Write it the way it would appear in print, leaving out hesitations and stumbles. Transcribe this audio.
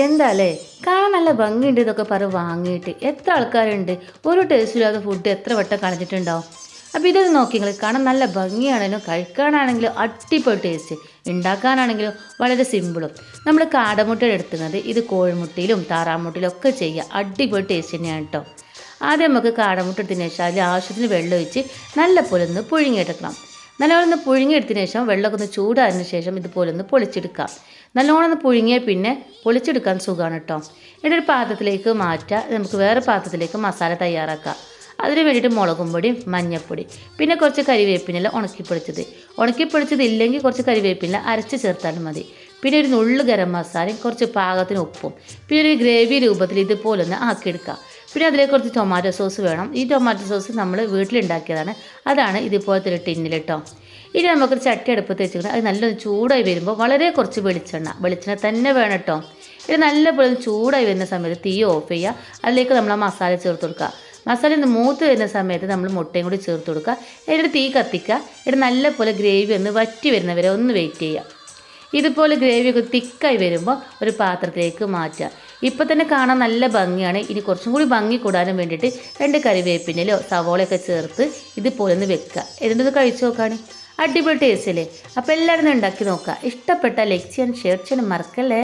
എന്താല്ലേ കാണാൻ നല്ല ഭംഗിയുണ്ട് ഇതൊക്കെ വാങ്ങിയിട്ട് എത്ര ആൾക്കാരുണ്ട്. ഒരു ടേസ്റ്റില്ലാത്ത ഫുഡ് എത്ര വട്ടം കളഞ്ഞിട്ടുണ്ടാവും. അപ്പോൾ ഇതൊക്കെ നോക്കി നിങ്ങൾ കാണാൻ നല്ല ഭംഗിയാണെങ്കിലും കഴിക്കാനാണെങ്കിലും അടിപൊളി ടേസ്റ്റ്, ഉണ്ടാക്കാനാണെങ്കിലും വളരെ സിമ്പിളും. നമ്മൾ കാടമുട്ട എടുക്കുന്നത് ഇത് കോഴിമുട്ടയിലും താറാമുട്ടയിലും ഒക്കെ ചെയ്യുക, അടിപൊളി ടേസ്റ്റ് തന്നെയാണ് കേട്ടോ. ആദ്യം നമുക്ക് കാടമുട്ട എടുത്തതിന് ശേഷം അതിൽ ആവശ്യത്തിന് വെള്ളം ഒഴിച്ച് നല്ല പോലെ ഒന്ന് പുഴുങ്ങിയെടുക്കണം. നല്ലോണം ഒന്ന് പുഴുങ്ങിയെടുത്തതിന് ശേഷം വെള്ളമൊക്കെ ഒന്ന് ചൂടായതിന് ശേഷം ഇതുപോലെ ഒന്ന് പൊളിച്ചെടുക്കാം. നല്ലോണം ഒന്ന് പുഴുങ്ങിയാൽ പിന്നെ പൊളിച്ചെടുക്കാൻ സുഖമാണ് കേട്ടോ. എന്നിട്ട് ഒരു പാത്രത്തിലേക്ക് മാറ്റുക. നമുക്ക് വേറെ പാത്രത്തിലേക്ക് മസാല തയ്യാറാക്കാം. അതിന് വേണ്ടിയിട്ട് മുളകും പൊടി, മഞ്ഞൾപ്പൊടി, പിന്നെ കുറച്ച് കരിവേപ്പിനില ഉണക്കിപ്പൊടിച്ചത് ഇല്ലെങ്കിൽ കുറച്ച് കരിവേപ്പിനില അരച്ച് ചേർത്താലും മതി. പിന്നെ ഒരു നുള്ളു ഗരം മസാലയും കുറച്ച് പാകത്തിന് ഉപ്പും, പിന്നെ ഒരു ഗ്രേവി രൂപത്തിൽ ഇതുപോലെ ഒന്ന് ആക്കിയെടുക്കുക. പിന്നെ അതിലേക്ക് കുറച്ച് ടൊമാറ്റോ സോസ് വേണം. ഈ ടൊമാറ്റോ സോസ് നമ്മൾ വീട്ടിലുണ്ടാക്കിയതാണ്. അതാണ് ഇതുപോലത്തെ ഒരു ടിന്നിൽ കേട്ടോ. ഇനി നമുക്കൊരു ചട്ടി അടുപ്പത്ത് വെച്ചിട്ട് അത് നല്ലൊന്ന് ചൂടായി വരുമ്പോൾ വളരെ കുറച്ച് വെളിച്ചെണ്ണ തന്നെ വേണം കേട്ടോ. ഇത് നല്ലപോലെ ചൂടായി വരുന്ന സമയത്ത് തീ ഓഫ് ചെയ്യുക. അതിലേക്ക് നമ്മൾ ആ മസാല ചേർത്ത് കൊടുക്കുക. മസാല ഒന്ന് മൂത്ത് വരുന്ന സമയത്ത് നമ്മൾ മുട്ടയും കൂടി ചേർത്ത് കൊടുക്കുക. എന്നിട്ട് തീ കത്തിക്കുക. എന്നിട്ട് നല്ലപോലെ ഗ്രേവി ഒന്ന് വറ്റി വരുന്നവരെ ഒന്ന് വെയിറ്റ് ചെയ്യുക. ഇതുപോലെ ഗ്രേവി ഒക്കെ തിക്കായി വരുമ്പോൾ ഒരു പാത്രത്തിലേക്ക് മാറ്റുക. ഇപ്പം തന്നെ കാണാൻ നല്ല ഭംഗിയാണ്. ഇനി കുറച്ചും കൂടി ഭംഗി കൂടാനും വേണ്ടിയിട്ട് 2 കരിവേപ്പിനോ സവോളയൊക്കെ ചേർത്ത് ഇതുപോലെ ഒന്ന് വെക്കുക. എന്നിട്ട് കഴിച്ചു നോക്കുകയാണ്, അടിപൊളി ടേസ്റ്റ് അല്ലേ. അപ്പോൾ എല്ലാവരും ഉണ്ടാക്കി നോക്കുക. ഇഷ്ടപ്പെട്ട ലൈക്ക് ചെയ്യാൻ ഷെയർ ചെയ്യാൻ മറക്കല്ലേ.